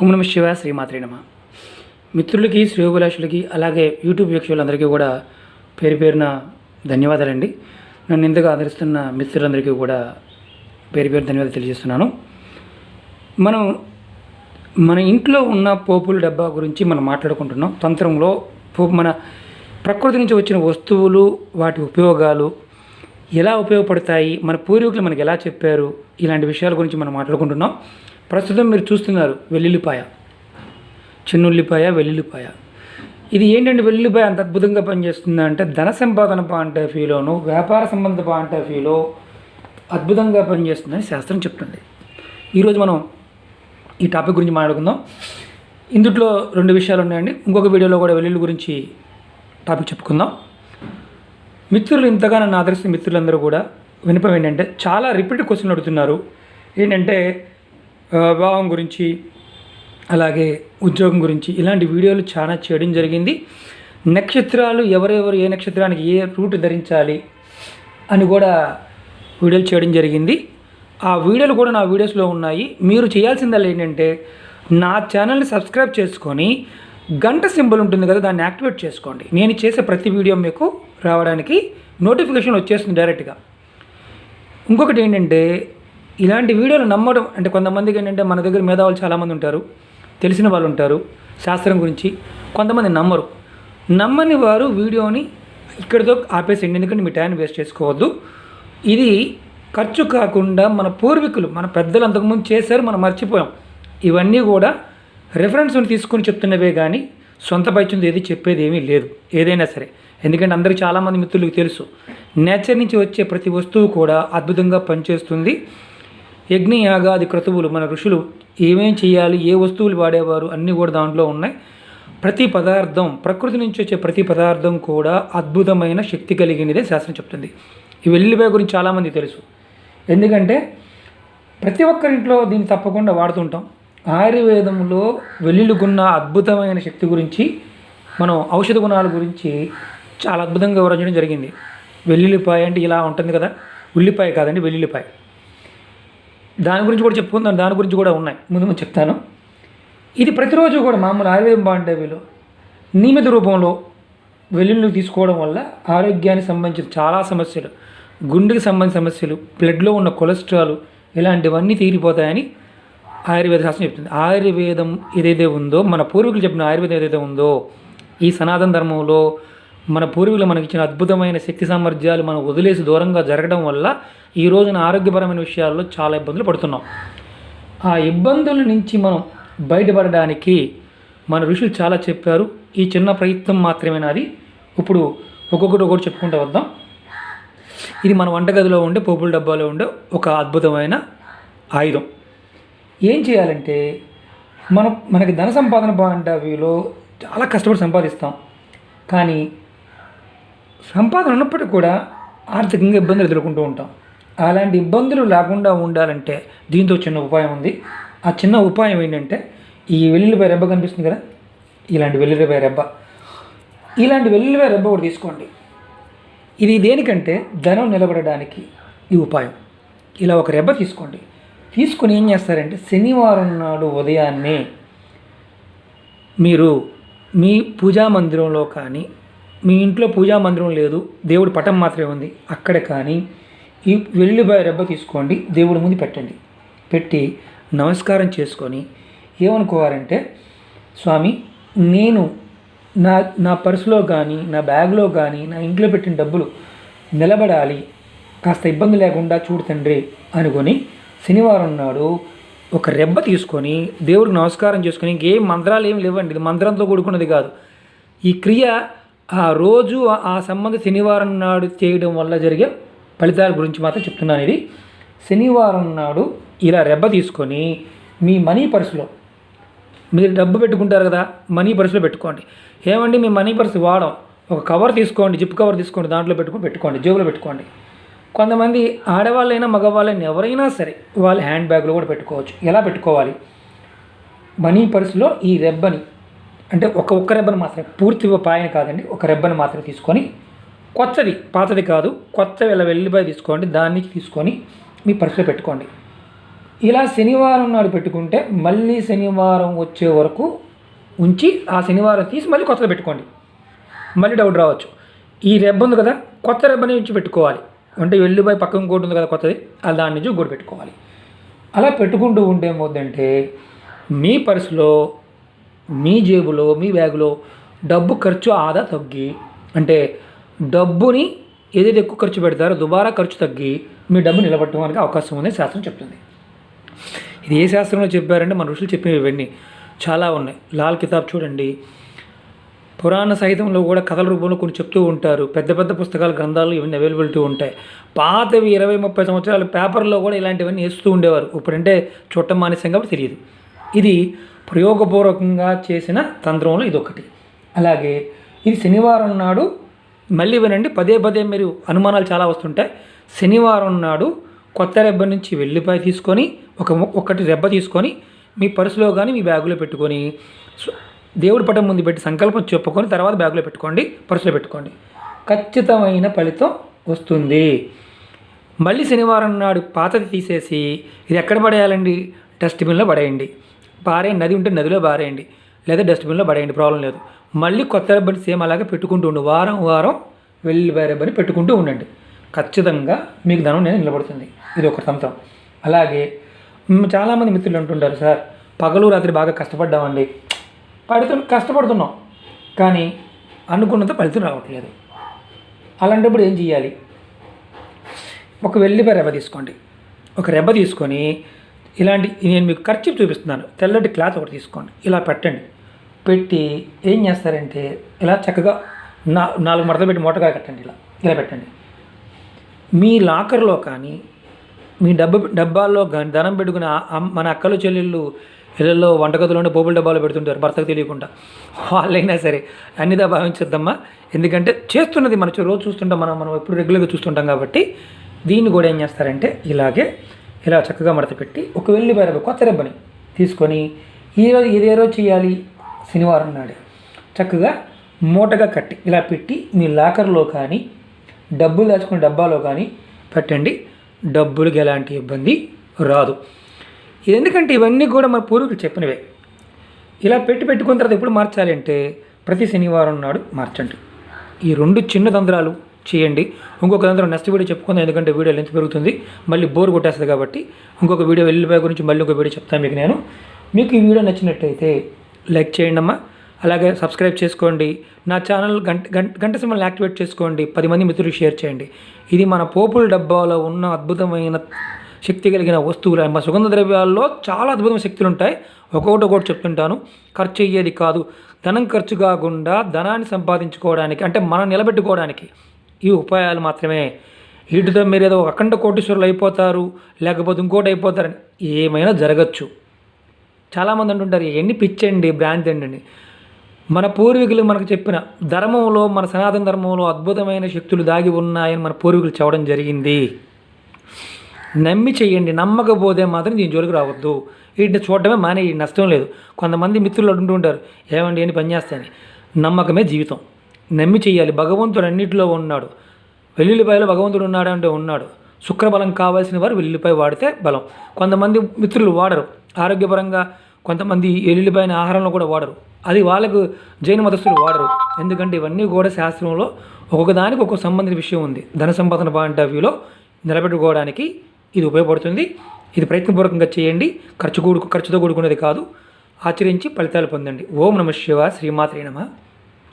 ఓం నమః శివాయ శ్రీమాత్రే నమః. మిత్రులకి, శ్రేయోభిలాషులకి, అలాగే యూట్యూబ్ వీక్షకులందరికీ కూడా పేరు పేరున ధన్యవాదాలండి. నన్ను ఇంతగా ఆదరిస్తున్న మిత్రులందరికీ కూడా పేరు ధన్యవాదాలు తెలియజేస్తున్నాను. మన ఇంట్లో ఉన్న పోపుల డబ్బా గురించి మనం మాట్లాడుకుంటున్నాం. తంత్రంలో మన ప్రకృతి నుంచి వచ్చిన వస్తువులు, వాటి ఉపయోగాలు ఎలా ఉపయోగపడతాయి, మన పూర్వీకులు మనకి ఎలా చెప్పారు, ఇలాంటి విషయాల గురించి మనం మాట్లాడుకుంటున్నాం. ప్రస్తుతం మీరు చూస్తున్నారు వెల్లుల్లిపాయ, చిన్నుల్లిపాయ, వెల్లుల్లిపాయ. ఇది ఏంటంటే వెల్లుల్లిపాయ అంత అద్భుతంగా పనిచేస్తుందా అంటే ధన సంపాదన పాయింట్ ఆఫ్ వ్యూలోను, వ్యాపార సంబంధ పాయింట్ ఆఫ్ వ్యూలో అద్భుతంగా పనిచేస్తుందని శాస్త్రం చెప్తుంది. ఈరోజు మనం ఈ టాపిక్ గురించి మాట్లాడుకుందాం. ఇందులో 2 విషయాలు ఉన్నాయండి. ఇంకొక వీడియోలో కూడా వెల్లుల్లి గురించి టాపిక్ చెప్పుకుందాం. మిత్రులు ఇంతగా నన్ను ఆదరిస్తున్న మిత్రులందరూ కూడా వినపం ఏంటంటే చాలా రిపీటెడ్ క్వశ్చన్లు అడుగుతున్నారు. ఏంటంటే వివాహం గురించి, అలాగే ఉద్యోగం గురించి ఇలాంటి వీడియోలు చాలా చేయడం జరిగింది. నక్షత్రాలు ఎవరెవరు ఏ నక్షత్రానికి ఏ రూట్ ధరించాలి అని కూడా వీడియోలు చేయడం జరిగింది. ఆ వీడియోలు కూడా నా వీడియోస్లో ఉన్నాయి. మీరు చేయాల్సిందల్లా ఏంటంటే నా ఛానల్ని సబ్స్క్రైబ్ చేసుకొని గంట సింబల్ ఉంటుంది కదా, దాన్ని యాక్టివేట్ చేసుకోండి. నేను చేసే ప్రతి వీడియో మీకు రావడానికి నోటిఫికేషన్ వచ్చేస్తుంది డైరెక్ట్గా. ఇంకొకటి ఏంటంటే ఇలాంటి వీడియోలు నమ్మడం అంటే కొంతమందికి ఏంటంటే మన దగ్గర మేధావులు చాలామంది ఉంటారు, తెలిసిన వాళ్ళు ఉంటారు శాస్త్రం గురించి. కొంతమంది నమ్మని వారు వీడియోని ఇక్కడితో ఆపేసేయండి, ఎందుకంటే మీ టైం వేస్ట్ చేసుకోవద్దు. ఇది ఖర్చు కాకుండా మన పూర్వీకులు, మన పెద్దలు అంతకుముందు చేశారు, మనం మర్చిపోయాం. ఇవన్నీ కూడా రెఫరెన్స్ తీసుకొని చెప్తున్నవే కానీ సొంత పైచుంది ఏది చెప్పేది ఏమీ లేదు ఏదైనా సరే. ఎందుకంటే అందరికీ చాలామంది మిత్రులకు తెలుసు, నేచర్ నుంచి వచ్చే ప్రతి వస్తువు కూడా అద్భుతంగా పనిచేస్తుంది. యజ్ఞ యాగాది క్రతువులు, మన ఋషులు ఏమేం చేయాలి, ఏ వస్తువులు వాడేవారు అన్నీ కూడా దాంట్లో ఉన్నాయి. ప్రతి పదార్థం, ప్రకృతి నుంచి వచ్చే ప్రతి పదార్థం కూడా అద్భుతమైన శక్తి కలిగినదే శాస్త్రం చెప్తుంది. ఈ వెల్లుల్లిపాయ గురించి చాలామంది తెలుసు, ఎందుకంటే ప్రతి ఒక్కరింట్లో దీన్ని తప్పకుండా వాడుతుంటాం. ఆయుర్వేదంలో వెల్లుల్లికున్న అద్భుతమైన శక్తి గురించి, మనం ఔషధ గుణాల గురించి చాలా అద్భుతంగా వివరించడం జరిగింది. వెల్లుల్లిపాయ అంటే ఇలా ఉంటుంది కదా, ఉల్లిపాయ కాదండి వెల్లుల్లిపాయ. దాని గురించి కూడా చెప్పుకుందాం, దాని గురించి కూడా ఉన్నాయి, ముందు చెప్తాను. ఇది ప్రతిరోజు కూడా మామూలు ఆయుర్వేదం బాగుంటేవిలో నియమిత రూపంలో వెల్లుల్లి తీసుకోవడం వల్ల ఆరోగ్యానికి సంబంధించిన చాలా సమస్యలు, గుండెకి సంబంధించిన సమస్యలు, బ్లడ్లో ఉన్న కొలెస్ట్రాల్ ఇలాంటివన్నీ తీరిపోతాయని ఆయుర్వేద శాస్త్రం చెప్తుంది. ఆయుర్వేదం ఏదైతే ఉందో, మన పూర్వీకులు చెప్పిన ఆయుర్వేదం ఏదైతే ఉందో, ఈ సనాతన ధర్మంలో మన పూర్వీకులు మనకి ఇచ్చిన అద్భుతమైన శక్తి సామర్థ్యాలు మనం వదిలేసి దూరంగా జరగడం వల్ల ఈ రోజున ఆరోగ్యపరమైన విషయాల్లో చాలా ఇబ్బందులు పడుతున్నాం. ఆ ఇబ్బందుల నుంచి మనం బయటపడడానికి మన ఋషులు చాలా చెప్పారు. ఈ చిన్న ప్రయత్నం మాత్రమే నాది. ఇప్పుడు ఒక్కొక్కటి చెప్పుకుంటూ వద్దాం. ఇది మన వంటగదిలో ఉండే పోపుల డబ్బాలో ఉండే ఒక అద్భుతమైన ఆయుధం. ఏం చేయాలంటే మనకి ధన సంపాదన పాయింట్ ఆఫ్ వ్యూలో చాలా కష్టపడి సంపాదిస్తాం, కానీ సంపాదన ఉన్నప్పటికీ కూడా ఆర్థికంగా ఇబ్బందులు ఎదుర్కొంటూ ఉంటాం. అలాంటి ఇబ్బందులు లేకుండా ఉండాలంటే దీంతో చిన్న ఉపాయం ఉంది. ఆ చిన్న ఉపాయం ఏంటంటే ఈ వెల్లుల్లిపాయ రెబ్బ కనిపిస్తుంది కదా, ఇలాంటి వెల్లుల్లిపాయ రెబ్బ కూడా తీసుకోండి. ఇది దేనికంటే ధనం నిలబడడానికి ఈ ఉపాయం. ఇలా ఒక రెబ్బ తీసుకోండి. తీసుకుని ఏం చేస్తారంటే శనివారం నాడు ఉదయాన్నే మీరు మీ పూజా మందిరంలో కానీ, మీ ఇంట్లో పూజా మందిరం లేదు, దేవుడి పటం మాత్రమే ఉంది, అక్కడ కానీ ఈ వెల్లుల్లిపాయ రెబ్బ తీసుకోండి, దేవుడి ముందు పెట్టండి. పెట్టి నమస్కారం చేసుకొని ఏమనుకోవాలంటే, స్వామి నేను నా పర్సులో కానీ, నా బ్యాగ్లో కానీ, నా ఇంట్లో పెట్టిన డబ్బులు నిలబడాలి, కాస్త ఇబ్బంది లేకుండా చూడు తండ్రి అనుకొని శనివారం నాడు ఒక రెబ్బ తీసుకొని దేవుడికి నమస్కారం చేసుకొని, ఇంకేం మంత్రాలు ఏమి లేవండి, ఇది మంత్రంతో కూడుకున్నది కాదు. ఈ క్రియ ఆ రోజు ఆ సంబంధ శనివారం నాడు చేయడం వల్ల జరిగే ఫలితాల గురించి మాత్రం చెప్తున్నాను. ఇది శనివారం నాడు ఇలా రెబ్బ తీసుకొని మీ మనీ పర్సులో, మీరు డబ్బు పెట్టుకుంటారు కదా, మనీ పర్సులో పెట్టుకోండి. ఏమండి మీ మనీ పర్సు వాడం, ఒక కవర్ తీసుకోండి, జిప్ కవర్ తీసుకోండి, దాంట్లో పెట్టుకోండి, జేబులో పెట్టుకోండి. కొంతమంది ఆడవాళ్ళైనా మగవాళ్ళైనా ఎవరైనా సరే వాళ్ళ హ్యాండ్ బ్యాగ్లో కూడా పెట్టుకోవచ్చు. ఎలా పెట్టుకోవాలి? మనీ పర్సులో ఈ రెబ్బని, అంటే ఒక్క రెబ్బని మాత్రమే, పూర్తి పాయని కాదండి, ఒక రెబ్బని మాత్రమే తీసుకొని, కొత్తది పాతది కాదు, కొత్త వెల్లుల్లిపాయ తీసుకోండి, దాన్ని తీసుకొని మీ పర్సులో పెట్టుకోండి. ఇలా శనివారం నాడు పెట్టుకుంటే మళ్ళీ శనివారం వచ్చే వరకు ఉంచి ఆ శనివారం తీసి మళ్ళీ కొత్తది పెట్టుకోండి. మళ్ళీ డౌట్ రావచ్చు, ఈ రెబ్బ ఉంది కదా, కొత్త రెబ్బని నుంచి పెట్టుకోవాలి అంటే వెల్లుల్లిపాయ పక్కన ఇంకోటి ఉంది కదా కొత్తది, అది దాని నుంచి ఇంకోటి పెట్టుకోవాలి. అలా పెట్టుకుంటూ ఉంటే ఏమవుద్దంటే మీ పర్సులో, మీ జేబులో, మీ బ్యాగులో డబ్బు ఖర్చు ఆదా తగ్గి, అంటే డబ్బుని ఏదైతే ఎక్కువ ఖర్చు పెడతారో దుబారా ఖర్చు తగ్గి మీ డబ్బు నిలబెట్టడానికి అవకాశం ఉందని శాస్త్రం చెప్తుంది. ఇది ఏ శాస్త్రంలో చెప్పారంటే మన ఋషులు చెప్పినవి ఇవన్నీ చాలా ఉన్నాయి. లాల్ కితాబ్ చూడండి, పురాణ సాహిత్యంలో కూడా కథల రూపంలో కొన్ని చెప్తూ ఉంటారు. పెద్ద పెద్ద పుస్తకాలు, గ్రంథాలు ఇవన్నీ అవైలబిలిటీ ఉంటాయి. పాతవి 20-30 సంవత్సరాల పేపర్లో కూడా ఇలాంటివన్నీ వేస్తూ ఉండేవారు. ఇప్పుడంటే చూడటం మానేసాం కాబట్టి తెలియదు. ఇది ప్రయోగపూర్వకంగా చేసిన తంత్రంలో ఇదొకటి. అలాగే ఇది శనివారం నాడు మళ్ళీ వినండి, పదే పదే మీరు అనుమానాలు చాలా వస్తుంటాయి. శనివారం నాడు కొత్త రెబ్బ నుంచి వెల్లిపాయ తీసుకొని ఒకటి రెబ్బ తీసుకొని మీ పర్సులో కానీ మీ బ్యాగులో పెట్టుకొని దేవుడి పటం ముందు పెట్టి సంకల్పం చెప్పుకొని తర్వాత బ్యాగులో పెట్టుకోండి, పర్సులో పెట్టుకోండి. ఖచ్చితమైన ఫలితం వస్తుంది. మళ్ళీ శనివారం నాడు పాతది తీసేసి ఇది ఎక్కడ పడేయాలండి? డస్ట్బిన్లో పడేయండి. నది ఉంటే నదిలో పారేయండి, లేదా డస్ట్బిన్లో పడేయండి, ప్రాబ్లం లేదు. మళ్ళీ కొత్త రెబ్బని సేమ్ అలాగే పెట్టుకుంటూ ఉండు. వారం వారం వెల్లుల్లిపాయ రెబ్బని పెట్టుకుంటూ ఉండండి. ఖచ్చితంగా మీకు ధనం అనేది నిలబడుతుంది. ఇది ఒక తంత్రం. అలాగే చాలామంది మిత్రులు అంటుంటారు, సార్ పగలు రాత్రి బాగా కష్టపడ్డామండి, కష్టపడుతున్నాం కానీ అనుకున్నంత ఫలితం రావట్లేదు. అలాంటప్పుడు ఏం చేయాలి? ఒక వెల్లిపాయ రెబ్బ తీసుకోండి. ఒక రెబ్బ తీసుకొని ఇలాంటి, నేను మీకు ఖర్చు చూపిస్తున్నాను, తెల్లటి క్లాత్ ఒకటి తీసుకోండి, ఇలా పెట్టండి. పెట్టి ఏం చేస్తారంటే ఇలా చక్కగా 4 మడతలు పెట్టి మూటగా కట్టండి. ఇలా పెట్టండి. మీ లాకర్లో కానీ మీ డబ్బాల్లో కానీ ధనం పెట్టుకుని మన అక్కలు చెల్లెళ్ళు ఇళ్ళల్లో వంటగదిలోనే పోపుల డబ్బాలో పెడుతుంటారు భర్తకు తెలియకుండా. వాళ్ళైనా సరే అన్నిదా భావించద్దమ్మా, ఎందుకంటే చేస్తున్నది మనం రోజు చూస్తుంటాం, మనం ఎప్పుడు రెగ్యులర్గా చూస్తుంటాం కాబట్టి. దీన్ని కూడా ఏం చేస్తారంటే ఇలా చక్కగా మడత పెట్టి ఒక వెల్లిపాయ రెబ్బ, కొత్త రెబ్బని తీసుకొని ఇదే రోజు చేయాలి, శనివారం నాడే చక్కగా మూటగా కట్టి ఇలా పెట్టి మీ లాకర్లో కానీ డబ్బులు దాచుకునే డబ్బాలో కానీ పెట్టండి. డబ్బులకి ఎలాంటి ఇబ్బంది రాదు. ఎందుకంటే ఇవన్నీ కూడా మన పూర్వీకులు చెప్పినవే. ఇలా పెట్టుకున్న తర్వాత ఎప్పుడు మార్చాలి అంటే ప్రతి శనివారం నాడు మార్చండి. ఈ 2 చిన్న తంత్రాలు చేయండి. ఇంకొక తంత్రం నెక్స్ట్ వీడియో చెప్పుకుందాం, ఎందుకంటే వీడియో లెంత్ పెరుగుతుంది, మళ్ళీ బోర్ కొట్టేస్తుంది కాబట్టి. ఇంకొక వీడియో వెల్లిపాయ గురించి మళ్ళీ ఇంకొక వీడియో చెప్తాను మీకు ఈ వీడియో నచ్చినట్టయితే లైక్ చేయండి అమ్మా. అలాగే సబ్స్క్రైబ్ చేసుకోండి. నా ఛానల్ గంట సింబల్ని యాక్టివేట్ చేసుకోండి. 10 మంది మిత్రులకు షేర్ చేయండి. ఇది మన పోపుల డబ్బాలో ఉన్న అద్భుతమైన శక్తి కలిగిన వస్తువులు. మా సుగంధ ద్రవ్యాల్లో చాలా అద్భుతమైన శక్తులు ఉంటాయి. ఒక్కొక్కటి చెప్తుంటాను. ఖర్చు అయ్యేది కాదు, ధనం ఖర్చు కాకుండా ధనాన్ని సంపాదించుకోవడానికి, అంటే మనం నిలబెట్టుకోవడానికి ఈ ఉపాయాలు మాత్రమే. వీటితో మీరు ఏదో అఖండ కోటీశ్వరులు అయిపోతారు, లేకపోతే ఇంకోటి అయిపోతారని ఏమైనా జరగచ్చు. చాలామంది అంటుంటారు ఎన్ని పిచ్చండి, భ్రాంతి అండి. మన పూర్వీకులు మనకు చెప్పిన ధర్మంలో, మన సనాతన ధర్మంలో అద్భుతమైన శక్తులు దాగి ఉన్నాయని మన పూర్వీకులు చెప్పడం జరిగింది. నమ్మి చెయ్యండి, నమ్మకపోతే మాత్రం దీని జోలికి రావద్దు. వీటిని చూడటమే మానే, నష్టం లేదు. కొంతమంది మిత్రులు అంటూ ఉంటారు, ఏమండి అని పనిచేస్తాయని. నమ్మకమే జీవితం, నమ్మి చెయ్యాలి. భగవంతుడు అన్నింటిలో ఉన్నాడు. వెల్లుల్లిపాయలో భగవంతుడు ఉన్నాడు అంటే ఉన్నాడు. శుక్రబలం కావాల్సిన వారు వెల్లుల్లిపాయ వాడితే బలం. కొంతమంది మిత్రులు వాడరు ఆరోగ్యపరంగా, కొంతమంది వెల్లుల్లిపాయని ఆహారంలో కూడా వాడరు. అది వాళ్ళకు జైన మతస్థులు వాడరు. ఎందుకంటే ఇవన్నీ కూడా శాస్త్రంలో ఒక్కొక్క దానికి ఒక్కొక్క సంబంధించిన విషయం ఉంది. ధన సంపాదన పాయింట్ ఆఫ్ వ్యూలో నిలబెట్టుకోవడానికి ఇది ఉపయోగపడుతుంది. ఇది ప్రయత్నపూర్వకంగా చేయండి. ఖర్చుతో కూడుకునేది కాదు. ఆచరించి ఫలితాలు పొందండి. ఓం నమః శివాయ. శ్రీమాత్రే నమః.